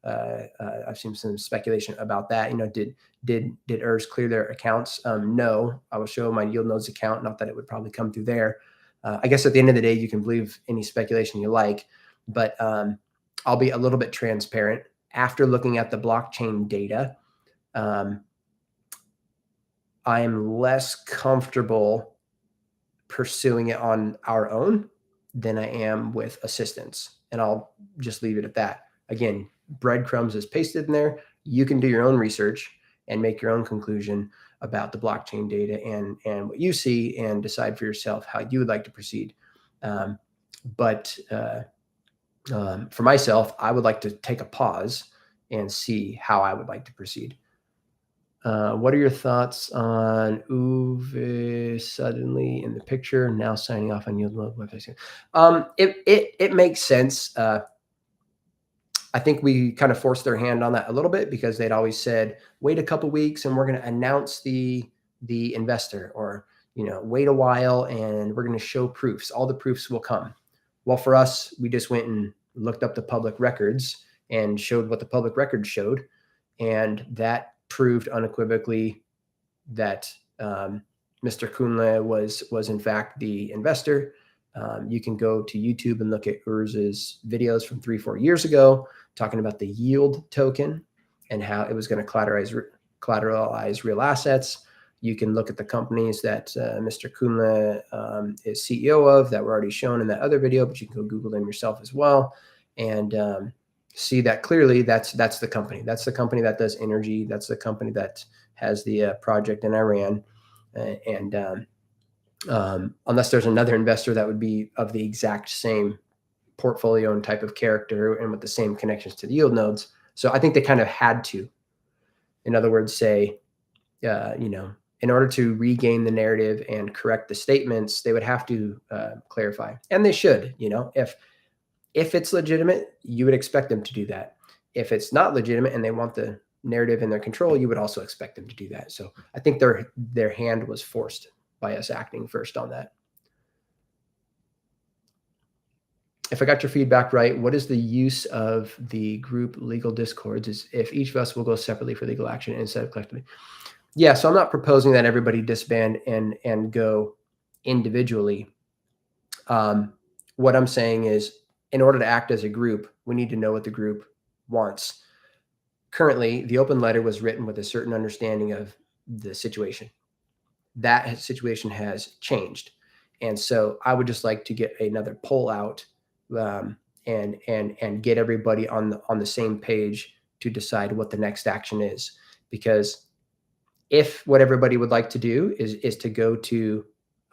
I've seen some speculation about that. Did Ers clear their accounts? No, I will show my YieldNodes account. Not that it would probably come through there. I guess at the end of the day, you can believe any speculation you like, but I'll be a little bit transparent. After looking at the blockchain data, I am less comfortable pursuing it on our own than I am with assistance. And I'll just leave it at that. Again, breadcrumbs is pasted in there. You can do your own research and make your own conclusion about the blockchain data and what you see and decide for yourself how you would like to proceed. But for myself, I would like to take a pause and see how I would like to proceed. What are your thoughts on Uwe suddenly in the picture, now signing off on YieldNodes website? It makes sense. I think we kind of forced their hand on that a little bit because they'd always said, wait a couple weeks and we're going to announce the investor, or, wait a while and we're going to show proofs. All the proofs will come. Well, for us, we just went and looked up the public records and showed what the public records showed. And that proved unequivocally that Mr. Kunle was in fact the investor. You can go to YouTube and look at Urs's videos from 3-4 years ago, talking about the yield token and how it was going to collateralize real assets. You can look at the companies that Mr. Kunle is CEO of that were already shown in that other video, but you can go Google them yourself as well and see that clearly. That's the company. That's the company that does energy. That's the company that has the project in Iran. Unless there's another investor that would be of the exact same portfolio and type of character and with the same connections to the YieldNodes. So I think they kind of had to, in other words, say, in order to regain the narrative and correct the statements, they would have to clarify, and they should. If it's legitimate, you would expect them to do that. If it's not legitimate and they want the narrative in their control, you would also expect them to do that. So I think their hand was forced by us acting first on that. If I got your feedback right, what is the use of the group legal discords? Is if each of us will go separately for legal action instead of collectively. Yeah, so I'm not proposing that everybody disband and go individually. What I'm saying is, in order to act as a group, we need to know what the group wants. Currently, the open letter was written with a certain understanding of the situation. That situation has changed. And so I would just like to get another poll out and get everybody on the same page to decide what the next action is. Because if what everybody would like to do is to go to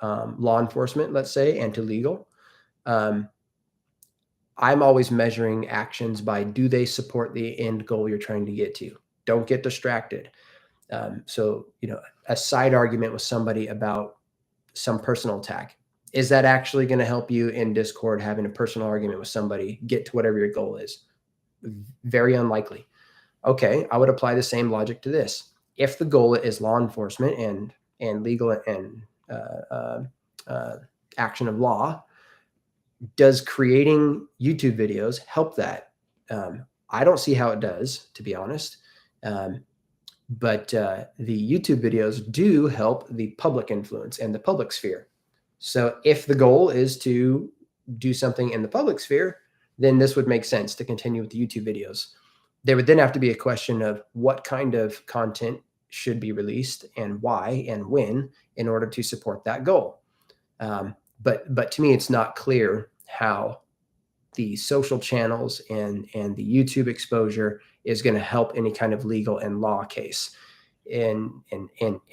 law enforcement, let's say, and to legal, I'm always measuring actions by, do they support the end goal you're trying to get to? Don't get distracted. So, a side argument with somebody about some personal attack, is that actually going to help you in Discord having a personal argument with somebody get to whatever your goal is? Very unlikely. Okay, I would apply the same logic to this. If the goal is law enforcement and legal and action of law, does creating YouTube videos help that? I don't see how it does, to be honest. But the YouTube videos do help the public influence and the public sphere. So if the goal is to do something in the public sphere, then this would make sense to continue with the YouTube videos. There would then have to be a question of what kind of content should be released and why and when in order to support that goal. But to me, it's not clear how the social channels and the YouTube exposure is going to help any kind of legal and law case. In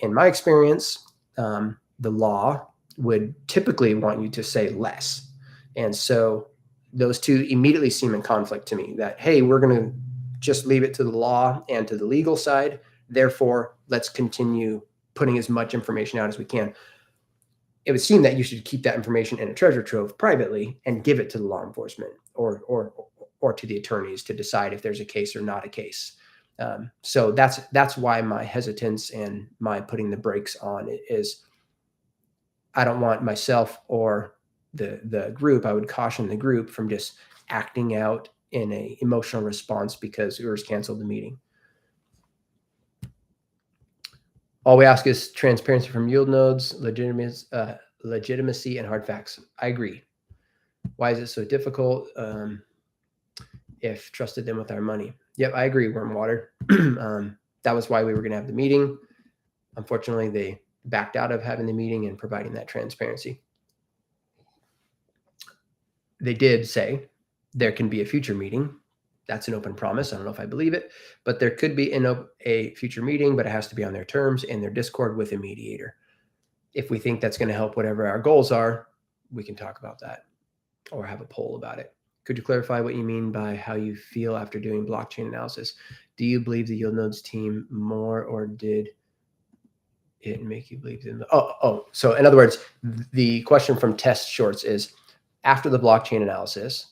my experience, the law would typically want you to say less. And so those two immediately seem in conflict to me, that, hey, we're going to just leave it to the law and to the legal side. Therefore, let's continue putting as much information out as we can. It would seem that you should keep that information in a treasure trove privately and give it to the law enforcement or to the attorneys to decide if there's a case or not a case. So that's why my hesitance and my putting the brakes on it is, I don't want myself or the group, I would caution the group from just acting out in an emotional response because Urs canceled the meeting. All we ask is transparency from YieldNodes, legitimacy, and hard facts. I agree. Why is it so difficult if trusted them with our money? Yep, I agree, Wormwater. That was why we were going to have the meeting. Unfortunately, they backed out of having the meeting and providing that transparency. They did say there can be a future meeting. That's an open promise. I don't know if I believe it, but there could be a future meeting, but it has to be on their terms in their Discord with a mediator. If we think that's going to help whatever our goals are, we can talk about that or have a poll about it. Could you clarify what you mean by how you feel after doing blockchain analysis? Do you believe the YieldNodes team more, or did it make you believe in the, so in other words, the question from Test Shorts is, after the blockchain analysis,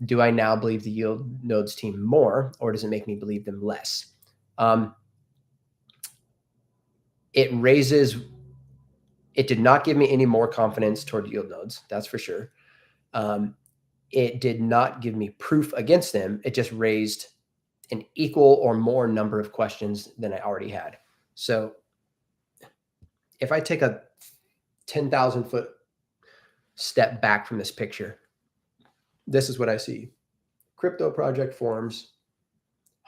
do I now believe the YieldNodes team more, or does it make me believe them less? It did not give me any more confidence toward YieldNodes, that's for sure. It did not give me proof against them. It just raised an equal or more number of questions than I already had. So if I take a 10,000 foot step back from this picture, this is what I see. Crypto project forms,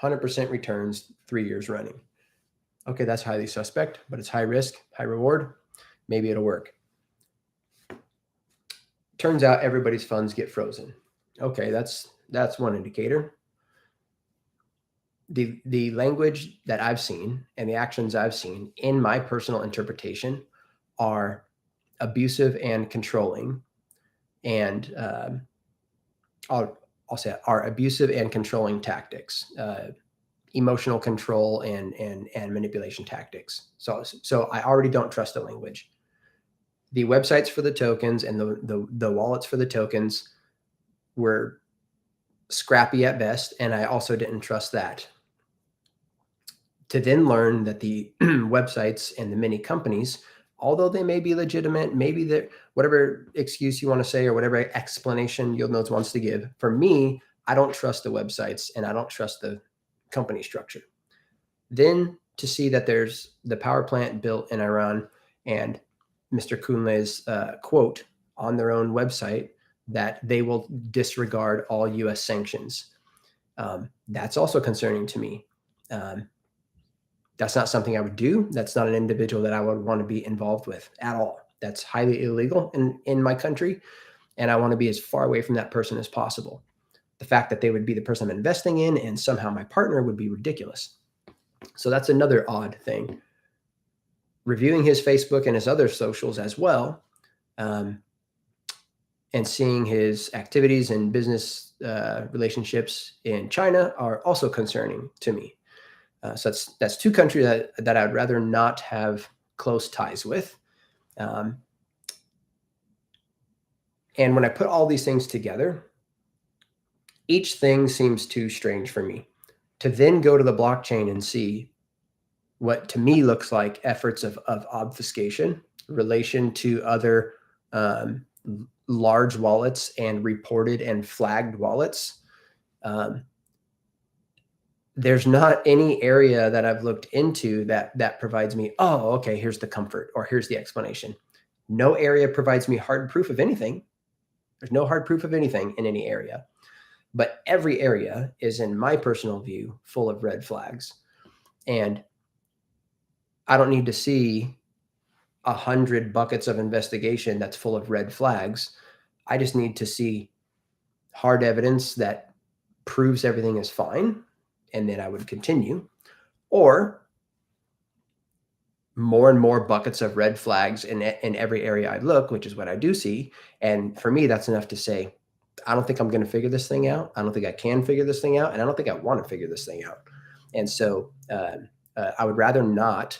100% returns, 3 years running. Okay, that's highly suspect, but it's high risk, high reward. Maybe it'll work. Turns out everybody's funds get frozen. Okay, that's one indicator. The language that I've seen and the actions I've seen in my personal interpretation are abusive and controlling, and I'll say are abusive and controlling tactics, emotional control and manipulation tactics. So I already don't trust the language. The websites for the tokens and the wallets for the tokens were scrappy at best, and I also didn't trust that. To then learn that the websites and the many companies, although they may be legitimate, maybe they're whatever excuse you want to say or whatever explanation YieldNodes wants to give, for me, I don't trust the websites and I don't trust the company structure. Then to see that there's the power plant built in Iran and Mr. Kunle's quote on their own website that they will disregard all U.S. sanctions. That's also concerning to me. That's not something I would do. That's not an individual that I would want to be involved with at all. That's highly illegal in my country, and I want to be as far away from that person as possible. The fact that they would be the person I'm investing in and somehow my partner would be ridiculous. So that's another odd thing. Reviewing his Facebook and his other socials as well, and seeing his activities and business relationships in China are also concerning to me. So that's two countries that I'd rather not have close ties with. And when I put all these things together, each thing seems too strange for me. To then go to the blockchain and see what to me looks like efforts of obfuscation, relation to other large wallets and reported and flagged wallets. There's not any area that I've looked into that provides me, oh, okay, here's the comfort or here's the explanation. No area provides me hard proof of anything. There's no hard proof of anything in any area. But every area is, in my personal view, full of red flags. And I don't need to see 100 buckets of investigation that's full of red flags. I just need to see hard evidence that proves everything is fine, and then I would continue, or more and more buckets of red flags in every area I look, which is what I do see. And for me, that's enough to say, I don't think I'm going to figure this thing out. I don't think I can figure this thing out. And I don't think I want to figure this thing out. And so I would rather not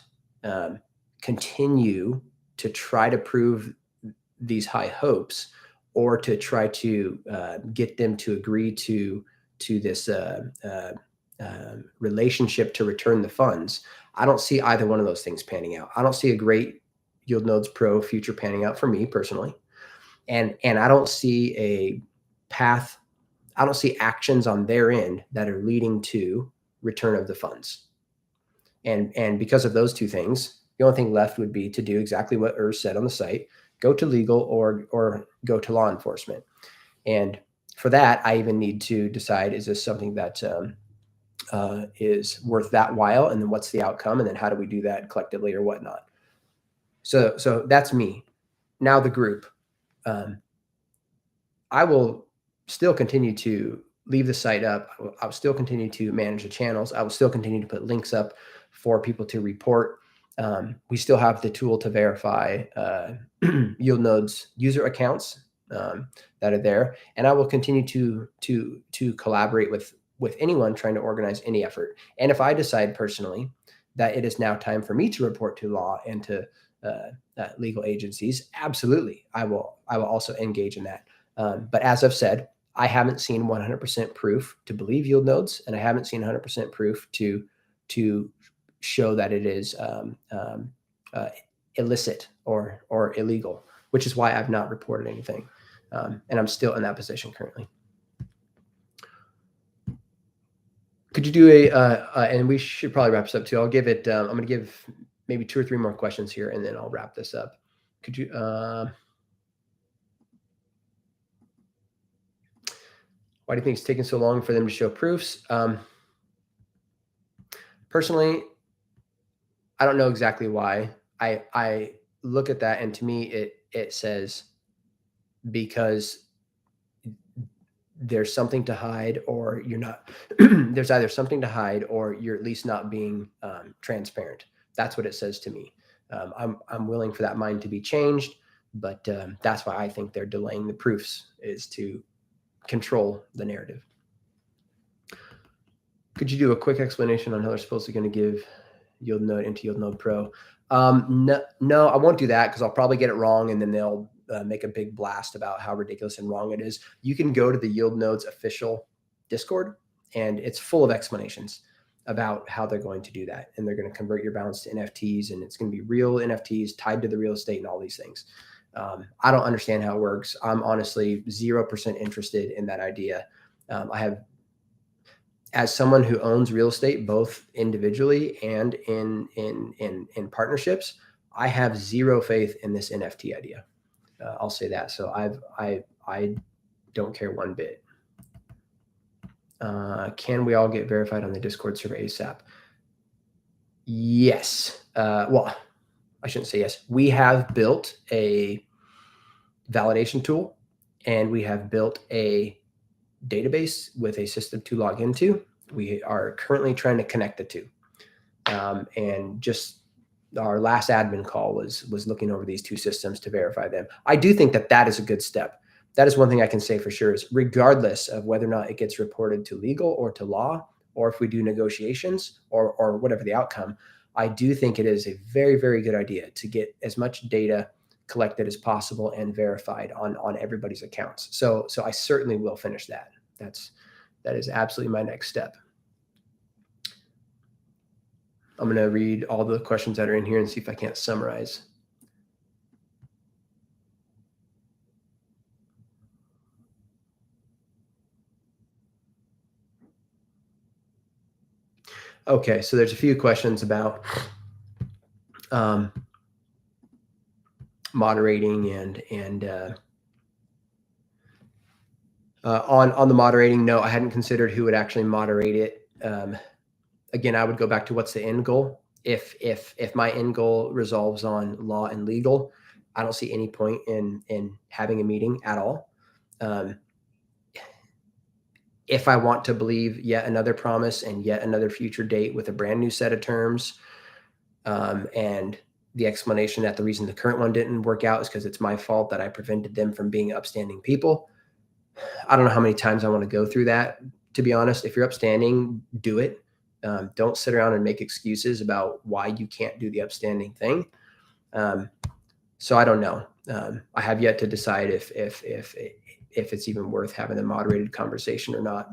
continue to try to prove these high hopes or to try to get them to agree to this relationship to return the funds. I don't see either one of those things panning out. I don't see a great YieldNodes Pro future panning out for me personally. And I don't see a path. I don't see actions on their end that are leading to return of the funds. And because of those two things, the only thing left would be to do exactly what Urs said on the site, go to legal or go to law enforcement. And for that, I even need to decide, is this something that is worth that while? And then what's the outcome? And then how do we do that collectively or whatnot? So that's me. Now the group. I will still continue to leave the site up. I'll still continue to manage the channels. I will still continue to put links up for people to report. We still have the tool to verify YieldNodes user accounts that are there, and I will continue to collaborate with anyone trying to organize any effort. And if I decide personally that it is now time for me to report to law and to legal agencies, absolutely, I will also engage in that. But as I've said, I haven't seen 100% proof to believe YieldNodes, and I haven't seen 100% proof to show that it is illicit or illegal, which is why I've not reported anything. And I'm still in that position currently. Could you do and we should probably wrap this up too. I'll give it, I'm going to give maybe 2 or 3 more questions here, and then I'll wrap this up. Could you, Why do you think it's taking so long for them to show proofs? Personally, I don't know exactly why. I look at that, and to me, it says because there's something to hide, or you're not. There's either something to hide, or you're at least not being transparent. That's what it says to me. I'm willing for that mind to be changed, but that's why I think they're delaying the proofs, is to control the narrative. Could you do a quick explanation on how they're supposed to going to give YieldNode into YieldNode Pro? No, I won't do that because I'll probably get it wrong, and then they'll make a big blast about how ridiculous and wrong it is. You can go to the YieldNodes official Discord, and it's full of explanations about how they're going to do that. And they're going to convert your balance to NFTs, and it's going to be real NFTs tied to the real estate and all these things. I don't understand how it works. I'm honestly 0% interested in that idea. I have, as someone who owns real estate, both individually and in partnerships, I have zero faith in this NFT idea. I'll say that. So I don't care one bit. Can we all get verified on the Discord server ASAP? Yes. Well, I shouldn't say yes. We have built a validation tool, and we have built a database with a system to log into. We are currently trying to connect the two. And just our last admin call was looking over these two systems to verify them. I do think that that is a good step. That is one thing I can say for sure, is regardless of whether or not it gets reported to legal or to law, or if we do negotiations or whatever the outcome, I do think it is a very, very good idea to get as much data collected as possible and verified on everybody's accounts. So I certainly will finish that. That is absolutely my next step. I'm going to read all the questions that are in here and see if I can't summarize. Okay, so there's a few questions about moderating and on the moderating. No, I hadn't considered who would actually moderate it. Again, I would go back to what's the end goal. If my end goal resolves on law and legal, I don't see any point in having a meeting at all. If I want to believe yet another promise and yet another future date with a brand new set of terms, and the explanation that the reason the current one didn't work out is because it's my fault that I prevented them from being upstanding people. I don't know how many times I want to go through that. To be honest, if you're upstanding, do it. Don't sit around and make excuses about why you can't do the upstanding thing. So I don't know. I have yet to decide if it's even worth having a moderated conversation or not.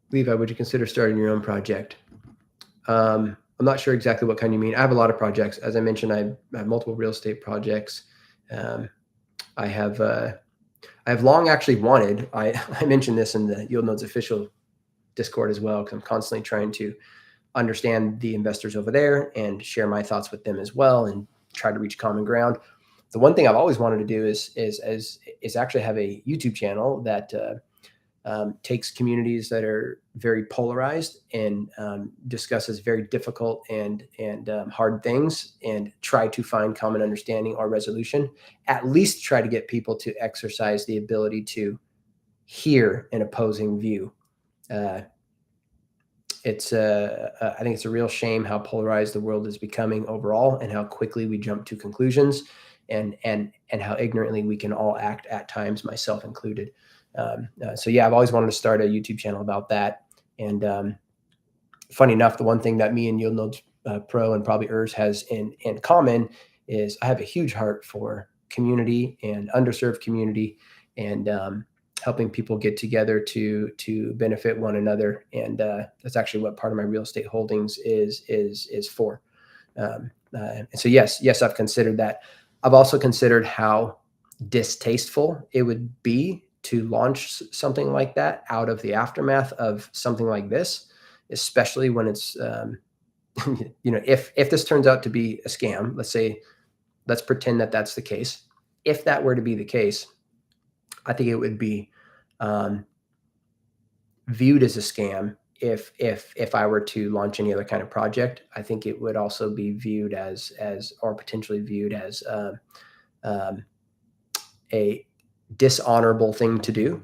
Levi, would you consider starting your own project? I'm not sure exactly what kind you mean. I have a lot of projects. As I mentioned, I have multiple real estate projects. I have long actually wanted, I mentioned this in the YieldNodes official Discord as well, because I'm constantly trying to understand the investors over there and share my thoughts with them as well and try to reach common ground. The one thing I've always wanted to do is actually have a YouTube channel that takes communities that are very polarized and discusses very difficult and hard things and try to find common understanding or resolution. At least try to get people to exercise the ability to hear an opposing view. I think it's a real shame how polarized the world is becoming overall, and how quickly we jump to conclusions, and how ignorantly we can all act at times, myself included. So yeah, I've always wanted to start a YouTube channel about that. And funny enough, the one thing that me and YieldNodes Pro and probably ERS has in common is I have a huge heart for community and underserved community, and helping people get together to benefit one another. And that's actually what part of my real estate holdings is for. And so yes, I've considered that. I've also considered how distasteful it would be to launch something like that out of the aftermath of something like this, especially when it's, if this turns out to be a scam. Let's say let's pretend that that's the case. If that were to be the case, I think it would be viewed as a scam. If I were to launch any other kind of project, I think it would also be viewed as or potentially viewed as a dishonorable thing to do.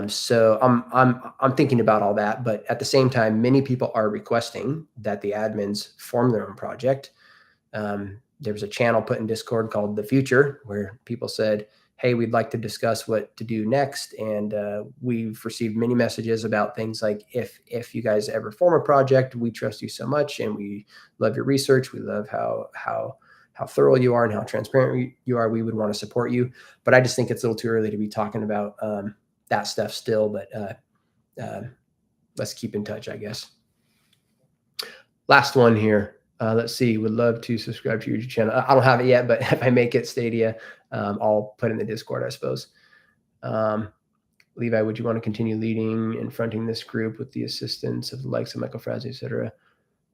So I'm thinking about all that, but at the same time, many people are requesting that the admins form their own project. There was a channel put in Discord called The Future where people said, hey, we'd like to discuss what to do next. And we've received many messages about things like, if you guys ever form a project, we trust you so much and we love your research. We love how thorough you are and how transparent you are. We would want to support you. But I just think it's a little too early to be talking about that stuff still. But let's keep in touch, I guess. Last one here. Let's see. Would love to subscribe to your YouTube channel. I don't have it yet, but if I make it, Stadia, I'll put in the Discord, I suppose. Levi, would you want to continue leading and fronting this group with the assistance of the likes of Michael Frazzi, et cetera,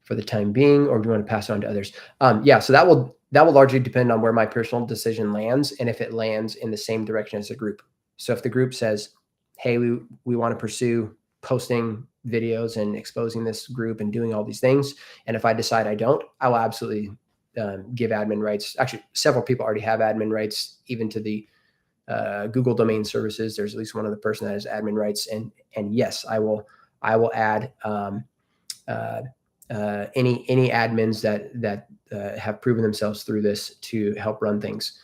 for the time being, or do you want to pass it on to others? Yeah, so that will largely depend on where my personal decision lands and if it lands in the same direction as the group. So if the group says, hey, we want to pursue posting videos and exposing this group and doing all these things, and if I decide I don't, I will absolutely give admin rights. Actually, several people already have admin rights, even to the Google domain services. There's at least one other person that has admin rights, and yes, I will add any admins that have proven themselves through this to help run things.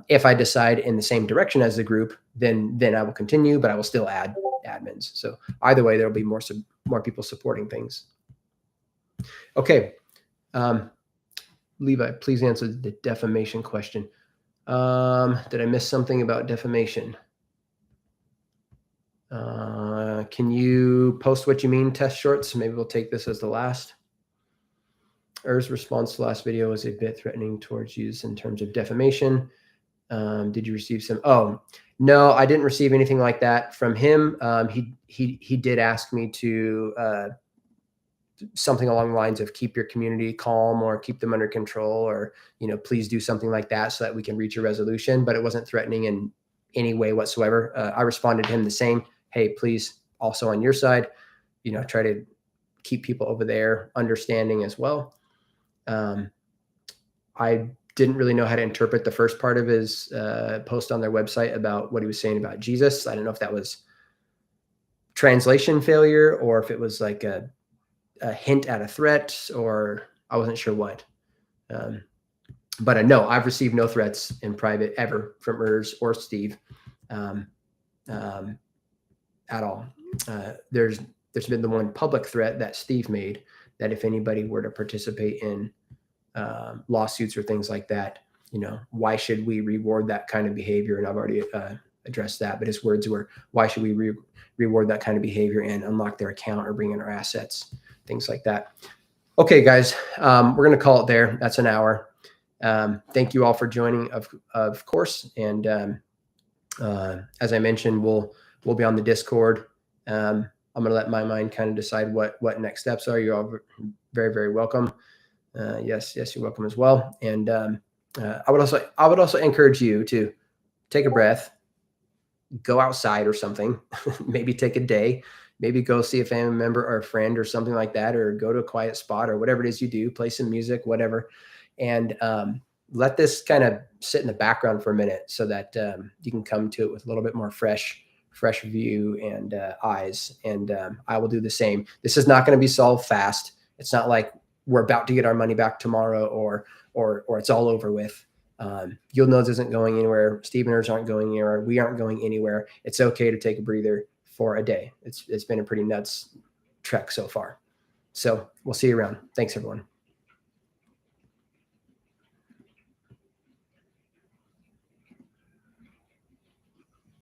If I decide in the same direction as the group, then I will continue, but I will still add admins. So either way, there'll be more people supporting things. Okay. Levi, please answer the defamation question. Did I miss something about defamation? Can you post what you mean, test shorts? Maybe we'll take this as the last. Er's response to the last video was a bit threatening towards you in terms of defamation. Did you receive some? Oh, no, I didn't receive anything like that from him. He did ask me to something along the lines of keep your community calm or keep them under control, or, please do something like that so that we can reach a resolution, but it wasn't threatening in any way whatsoever. I responded to him the same. Hey, please also on your side, try to keep people over there understanding as well. I didn't really know how to interpret the first part of his post on their website about what he was saying about Jesus. I don't know if that was translation failure or if it was like a hint at a threat, or I wasn't sure what. But no, I've received no threats in private ever from Urs or Steve at all. There's been the one public threat that Steve made, that if anybody were to participate in lawsuits or things like that, why should we reward that kind of behavior? And I've already addressed that, but his words were, why should we reward that kind of behavior and unlock their account or bring in our assets, things like that. Okay, guys, we're going to call it there. That's an hour. Thank you all for joining, of course. And as I mentioned, we'll be on the Discord. I'm going to let my mind kind of decide what next steps are. You're all very, very welcome. Yes, you're welcome as well. And I would also encourage you to take a breath, go outside or something, maybe take a day, maybe go see a family member or a friend or something like that, or go to a quiet spot or whatever it is you do, play some music, whatever. And let this kind of sit in the background for a minute so that you can come to it with a little bit more fresh view and eyes. And I will do the same. This is not going to be solved fast. It's not like we're about to get our money back tomorrow or it's all over with. YieldNodes isn't going anywhere. Steveners aren't going anywhere. We aren't going anywhere. It's okay to take a breather for a day. It's been a pretty nuts trek so far. So we'll see you around. Thanks, everyone.